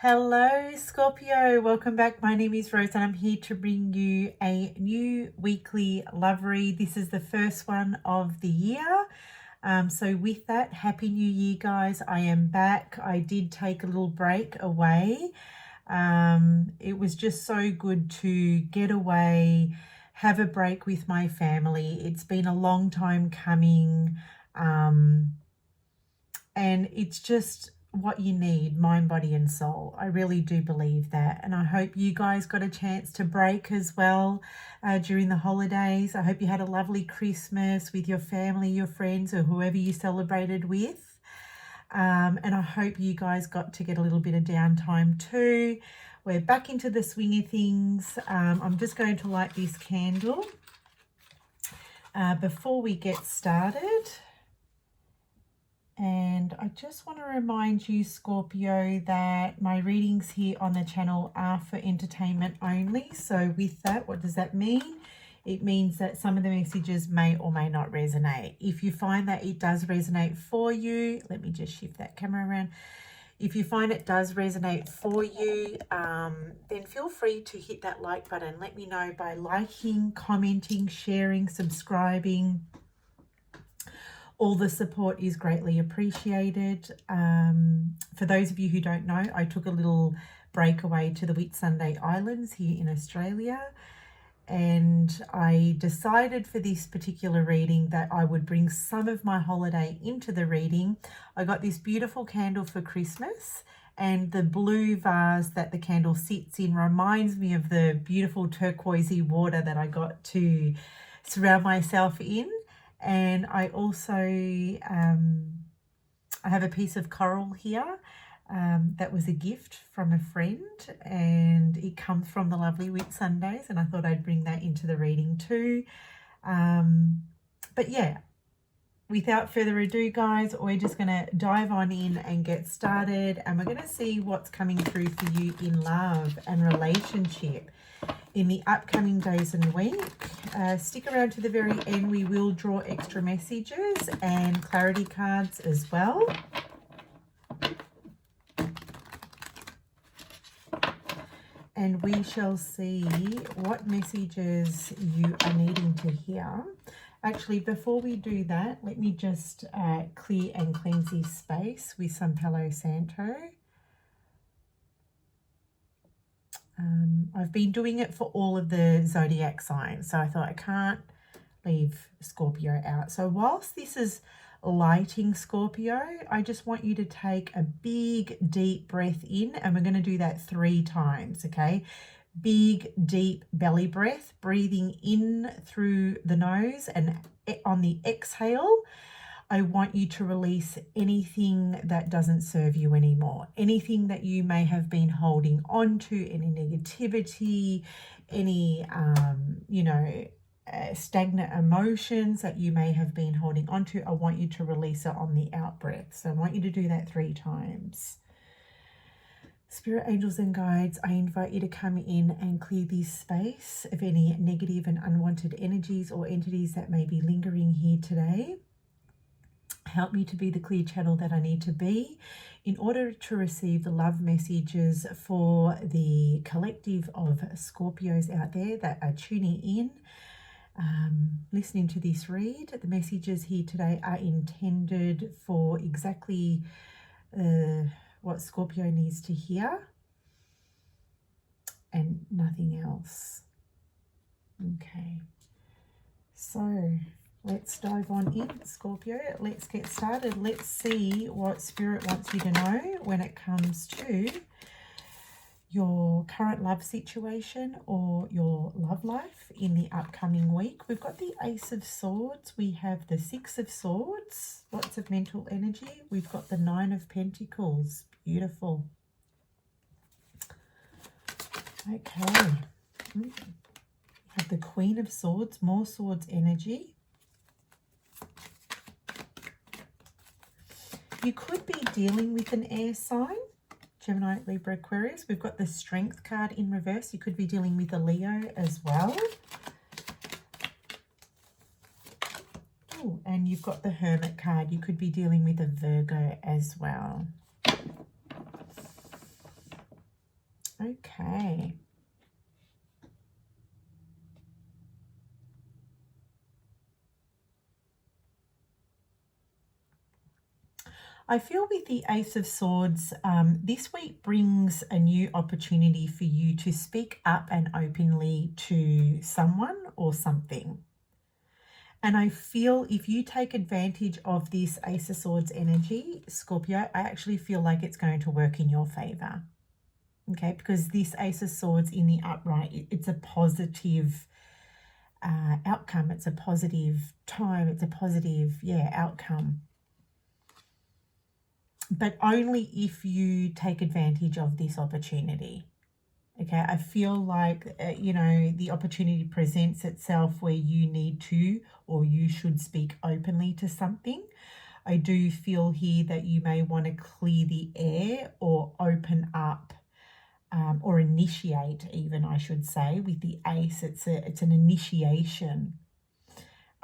Hello Scorpio, welcome back. My name is Rose and I'm here to bring you a new weekly love read. This is the first one of the year. So with that, Happy New Year guys. I am back. I did take a little break away. It was just so good to get away, have a break with my family. It's been a long time coming, and it's just what you need, mind, body and soul. I really do believe that, and I hope you guys got a chance to break as well during the holidays. I hope you had a lovely Christmas with your family, your friends, or whoever you celebrated with. And I hope you guys got to get a little bit of downtime too. We're back into the swing of things. I'm just going to light this candle before we get started. And I just want to remind you, Scorpio, that my readings here on the channel are for entertainment only. So with that, what does that mean? It means that some of the messages may or may not resonate. If you find that it does resonate for you, let me just shift that camera around. If you find it does resonate for you, then feel free to hit that like button. Let me know by liking, commenting, sharing, subscribing. All the support is greatly appreciated. For those of you who don't know, I took a little break away to the Whitsunday Islands here in Australia. And I decided for this particular reading that I would bring some of my holiday into the reading. I got this beautiful candle for Christmas, and the blue vase that the candle sits in reminds me of the beautiful turquoisey water that I got to surround myself in. And I also, I have a piece of coral here that was a gift from a friend, and it comes from the lovely Whitsundays, and I thought I'd bring that into the reading too. But yeah, without further ado guys, we're just going to dive on in and get started, and we're going to see what's coming through for you in love and relationship in the upcoming days and week. Stick around to the very end. We will draw extra messages and clarity cards as well. And we shall see what messages you are needing to hear. Actually, before we do that, let me just clear and cleanse this space with some Palo Santo. I've been doing it for all of the zodiac signs, so I thought I can't leave Scorpio out. So whilst this is lighting Scorpio, I just want you to take a big deep breath in, and we're going to do that 3 times, okay? Big deep belly breath, breathing in through the nose, and on the exhale I want you to release anything that doesn't serve you anymore. Anything that you may have been holding on to, any negativity, any, stagnant emotions that you may have been holding on to. I want you to release it on the out breath. So I want you to do that 3 times. Spirit, angels and guides, I invite you to come in and clear this space of any negative and unwanted energies or entities that may be lingering here today. Help me to be the clear channel that I need to be in order to receive the love messages for the collective of Scorpios out there that are tuning in, listening to this read. The messages here today are intended for exactly what Scorpio needs to hear and nothing else. Okay, so let's dive on in, Scorpio. Let's get started. Let's see what Spirit wants you to know when it comes to your current love situation or your love life in the upcoming week. We've got the Ace of Swords. We have the 6 of Swords, lots of mental energy. We've got the 9 of Pentacles. Beautiful. Okay. We have the Queen of Swords, more swords energy. You could be dealing with an air sign, Gemini, Libra, Aquarius. We've got the Strength card in reverse. You could be dealing with a Leo as well. Ooh, and you've got the Hermit card. You could be dealing with a Virgo as well. Okay. I feel with the Ace of Swords, this week brings a new opportunity for you to speak up and openly to someone or something. And I feel if you take advantage of this Ace of Swords energy, Scorpio, I actually feel like it's going to work in your favor. Okay, because this Ace of Swords in the upright, it's a positive outcome. It's a positive time. It's a positive, outcome. But only if you take advantage of this opportunity. Okay, I feel like, the opportunity presents itself where you need to or you should speak openly to something. I do feel here that you may want to clear the air or open up or initiate even, I should say, with the Ace. It's an initiation.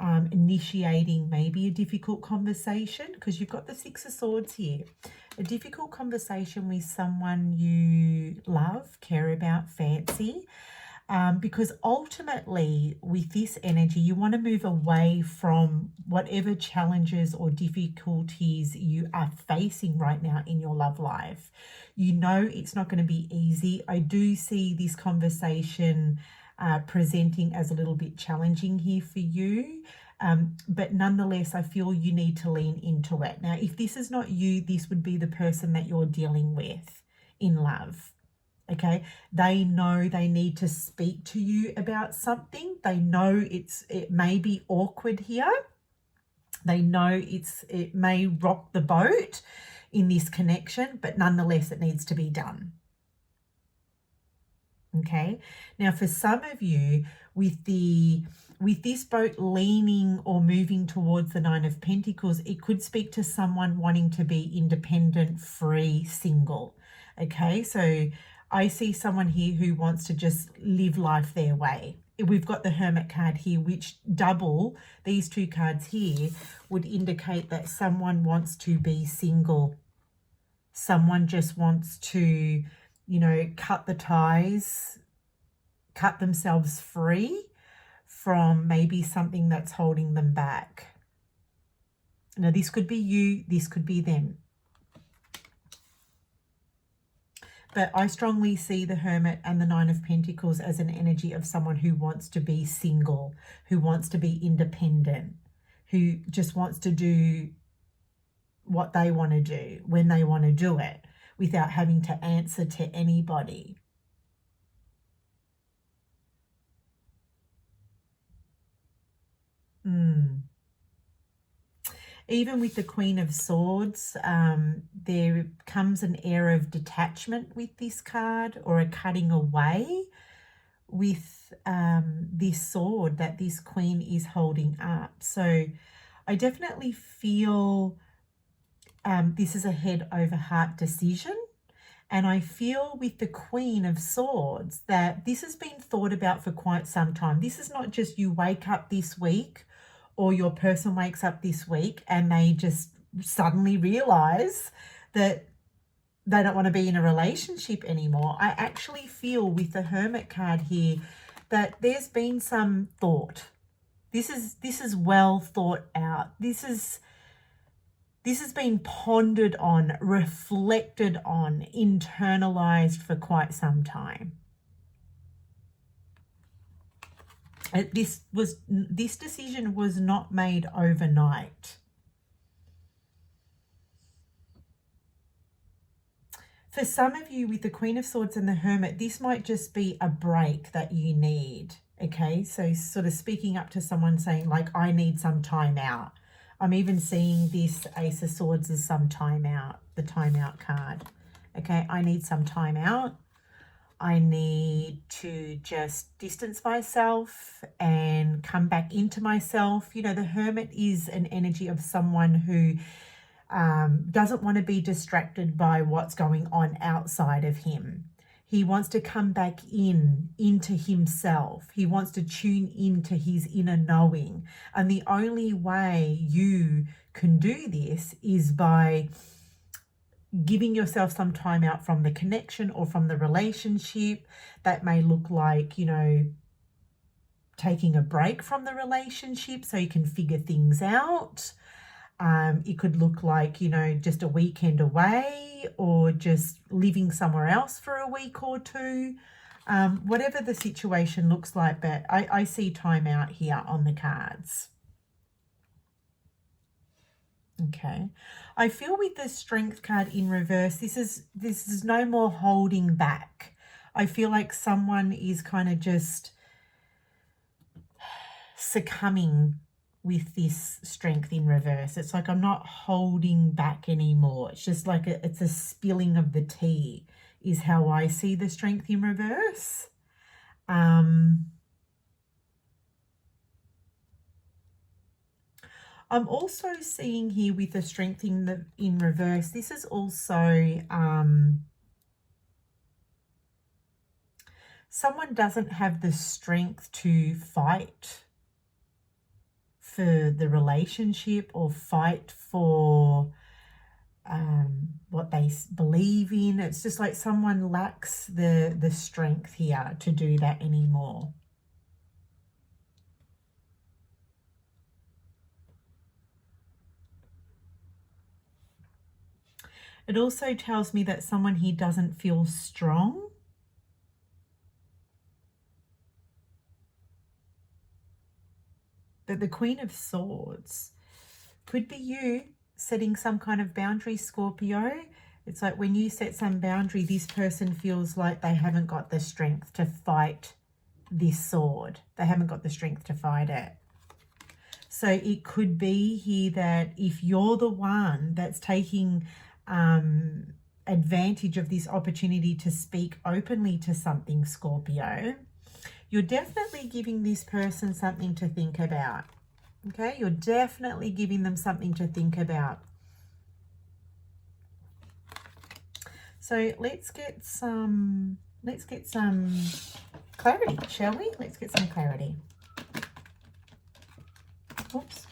Initiating maybe a difficult conversation, because you've got the Six of Swords here. A difficult conversation with someone you love, care about, fancy. Because ultimately with this energy, you want to move away from whatever challenges or difficulties you are facing right now in your love life. You know it's not going to be easy. I do see this conversation presenting as a little bit challenging here for you. But nonetheless, I feel you need to lean into it. Now, if this is not you, this would be the person that you're dealing with in love. Okay, they know they need to speak to you about something. They know it may be awkward here. They know it may rock the boat in this connection, but nonetheless, it needs to be done. Okay, now for some of you, with this boat leaning or moving towards the Nine of Pentacles, it could speak to someone wanting to be independent, free, single. Okay, so I see someone here who wants to just live life their way. We've got the Hermit card here, which double these two cards here would indicate that someone wants to be single. Someone just wants to, cut the ties, cut themselves free from maybe something that's holding them back. Now, this could be you, this could be them. But I strongly see the Hermit and the Nine of Pentacles as an energy of someone who wants to be single, who wants to be independent, who just wants to do what they want to do when they want to do it without having to answer to anybody. Even with the Queen of Swords, there comes an air of detachment with this card, or a cutting away with this sword that this Queen is holding up. So I definitely feel this is a head over heart decision. And I feel with the Queen of Swords that this has been thought about for quite some time. This is not just you wake up this week, or your person wakes up this week and they just suddenly realize that they don't want to be in a relationship anymore. I actually feel with the Hermit card here that there's been some thought. This is well thought out. This has been pondered on, reflected on, internalized for quite some time. This decision was not made overnight. For some of you with the Queen of Swords and the Hermit, this might just be a break that you need. Okay, so sort of speaking up to someone saying like, I need some time out. I'm even seeing this Ace of Swords as some time out, the time out card. Okay, I need some time out. I need to just distance myself and come back into myself. The Hermit is an energy of someone who doesn't want to be distracted by what's going on outside of him. He wants to come back into himself. He wants to tune into his inner knowing. And the only way you can do this is by giving yourself some time out from the connection or from the relationship. That may look like, you know, taking a break from the relationship so you can figure things out. It could look like, you know, just a weekend away or just living somewhere else for a week or two. Whatever the situation looks like, but I see time out here on the cards. Okay, I feel with the Strength card in reverse, this is no more holding back. I feel like someone is kind of just succumbing with this Strength in reverse. It's like I'm not holding back anymore. It's just like it's a spilling of the tea is how I see the Strength in reverse. I'm also seeing here with the Strength in reverse, this is also someone doesn't have the strength to fight for the relationship or fight for what they believe in. It's just like someone lacks the strength here to do that anymore. It also tells me that someone here doesn't feel strong. But the Queen of Swords could be you setting some kind of boundary, Scorpio. It's like when you set some boundary, this person feels like they haven't got the strength to fight this sword. They haven't got the strength to fight it. So it could be here that if you're the one that's taking advantage of this opportunity to speak openly to something, Scorpio, you're definitely giving this person something to think about. Okay, you're definitely giving them something to think about. So let's get some clarity, shall we? Let's get some clarity. Oops.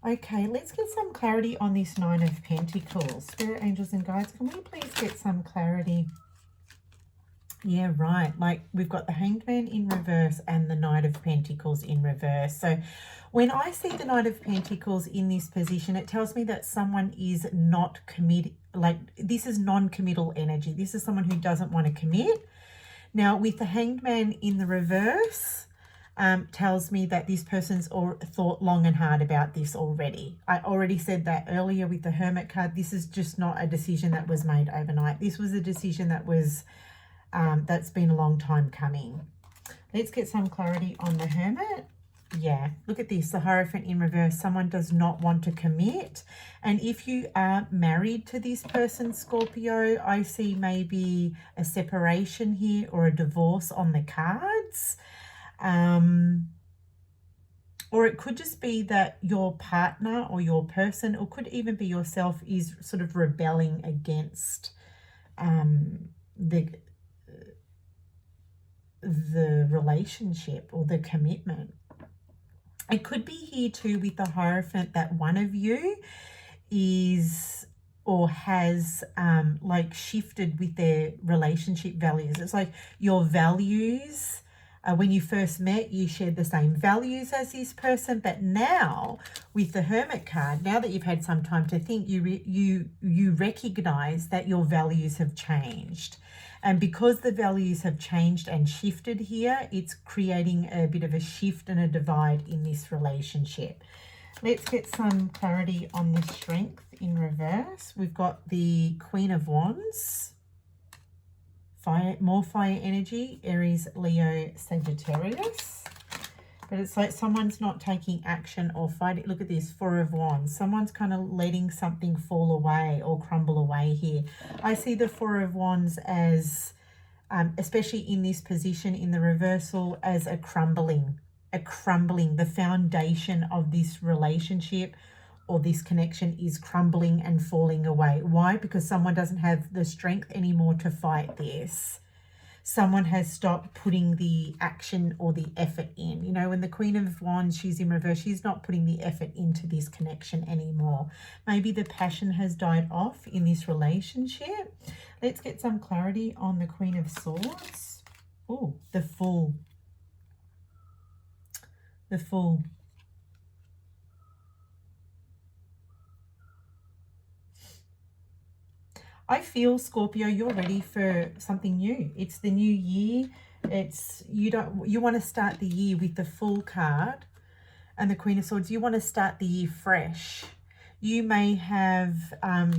Okay, let's get some clarity on this Nine of Pentacles. Spirit, angels, and guides, can we please get some clarity? Yeah, right. Like we've got the Hanged Man in reverse and the Knight of Pentacles in reverse. So when I see the Knight of Pentacles in this position, it tells me that someone is not committed. Like this is non-committal energy. This is someone who doesn't want to commit. Now with the Hanged Man in the reverse, tells me that this person's thought long and hard about this already. I already said that earlier with the Hermit card. This is just not a decision that was made overnight. This was a decision that was that's been a long time coming. Let's get some clarity on the Hermit. Yeah, look at this, the Hierophant in reverse. Someone does not want to commit. And if you are married to this person, Scorpio, I see maybe a separation here or a divorce on the cards. Or it could just be that your partner or your person, or could even be yourself, is sort of rebelling against the relationship or the commitment. It could be here too with the Hierophant that one of you is or has like shifted with their relationship values. It's like your values, when you first met, you shared the same values as this person, but now with the Hermit card, now that you've had some time to think, you recognize that your values have changed. And because the values have changed and shifted here, it's creating a bit of a shift and a divide in this relationship. Let's get some clarity on the Strength in reverse. We've got the Queen of Wands. Fire, more fire energy, Aries, Leo, Sagittarius. But it's like someone's not taking action or fighting. Look at this, Four of Wands. Someone's kind of letting something fall away or crumble away here. I see the Four of Wands as, especially in this position in the reversal, as a crumbling. The foundation of this relationship or this connection is crumbling and falling away. Why? Because someone doesn't have the strength anymore to fight this. someone has stopped putting the action or the effort in. You know, when the Queen of Wands, she's in reverse, she's not putting the effort into this connection anymore. Maybe the passion has died off in this relationship. Let's get some clarity on the Queen of Swords. Oh, the Fool. The Fool. I feel, Scorpio, you're ready for something new. It's the new year. You want to start the year with the Fool card and the Queen of Swords. You want to start the year fresh. You may have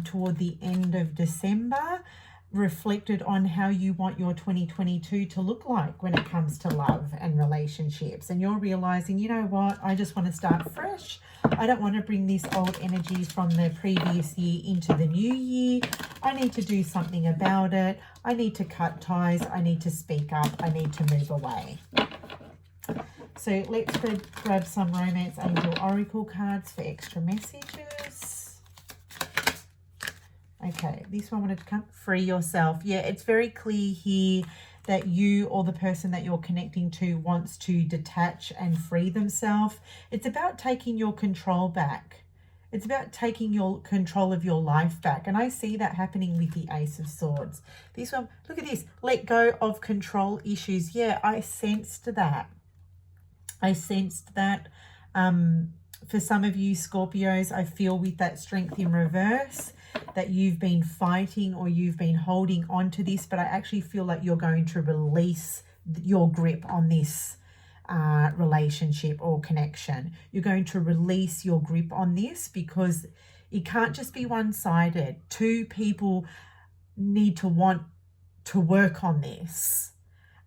toward the end of December reflected on how you want your 2022 to look like when it comes to love and relationships, and you're realizing, you know what, I just want to start fresh. I don't want to bring this old energy from the previous year into the new year. I need to do something about it. I need to cut ties. I need to speak up. I need to move away. So let's grab some Romance Angel Oracle cards for extra messages. Okay, this one wanted to come. Free yourself. Yeah, it's very clear here that you or the person that you're connecting to wants to detach and free themselves. It's about taking your control back. It's about taking your control of your life back. And I see that happening with the Ace of Swords. This one, look at this. Let go of control issues. Yeah, I sensed that. I sensed that. For some of you Scorpios, I feel with that Strength in reverse, that you've been fighting or you've been holding on to this, but I actually feel like you're going to release your grip on this relationship or connection. You're going to release your grip on this because it can't just be one-sided. Two people need to want to work on this.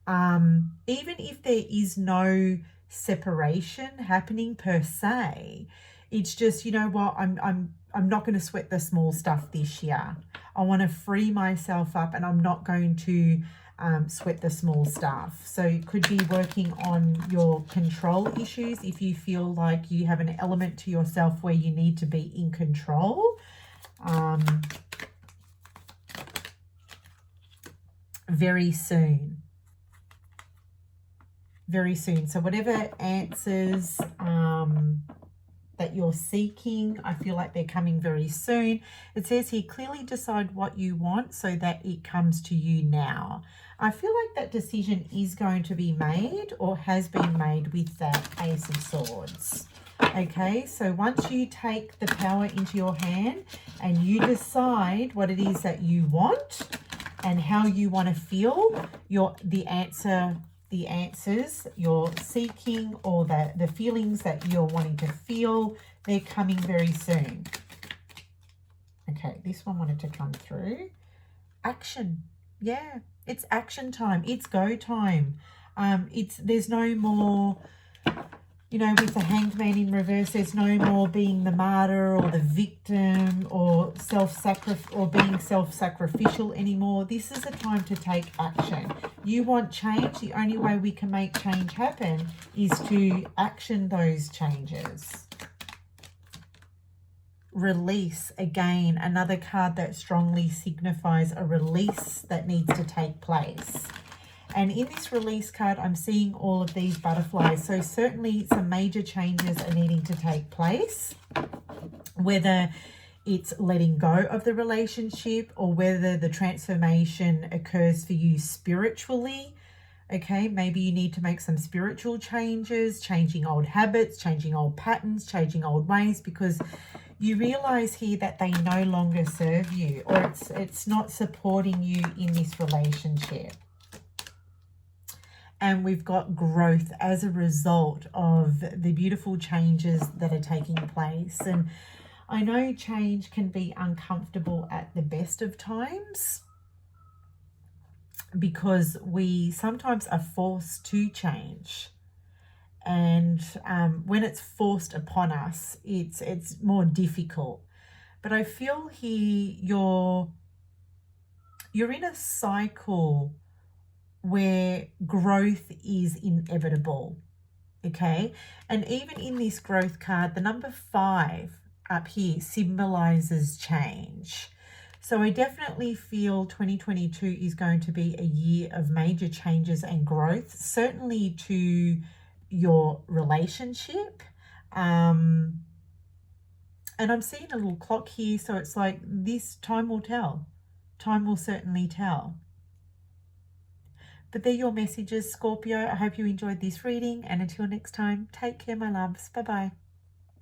Even if there is no separation happening per se, it's just, you know what, I'm not going to sweat the small stuff this year. I want to free myself up, and I'm not going to sweat the small stuff. So it could be working on your control issues if you feel like you have an element to yourself where you need to be in control. Very soon. Very soon. So whatever answers that you're seeking, I feel like they're coming very soon. It says here, clearly decide what you want so that it comes to you now. I feel like that decision is going to be made or has been made with that Ace of Swords. Okay, so once you take the power into your hand and you decide what it is that you want and how you want to feel, the answers you're seeking or the feelings that you're wanting to feel, they're coming very soon. Okay, this one wanted to come through. Action. Yeah, it's action time. It's go time. There's no more, you know, with the Hanged Man in reverse, there's no more being the martyr or the victim or being self-sacrificial anymore. This is a time to take action. You want change. The only way we can make change happen is to action those changes. Release, again, another card that strongly signifies a release that needs to take place. And in this release card, I'm seeing all of these butterflies. So certainly some major changes are needing to take place, whether it's letting go of the relationship or whether the transformation occurs for you spiritually. Okay, maybe you need to make some spiritual changes, changing old habits, changing old patterns, changing old ways, because you realize here that they no longer serve you, or it's not supporting you in this relationship. And we've got growth as a result of the beautiful changes that are taking place. And I know change can be uncomfortable at the best of times because we sometimes are forced to change. And when it's forced upon us, it's more difficult. But I feel here you're in a cycle where growth is inevitable, okay? And even in this growth card, the number 5 up here symbolizes change. So I definitely feel 2022 is going to be a year of major changes and growth, certainly to your relationship. And I'm seeing a little clock here, so it's like this time will tell. Time will certainly tell. But they're your messages, Scorpio. I hope you enjoyed this reading, and until next time, take care, my loves. Bye-bye.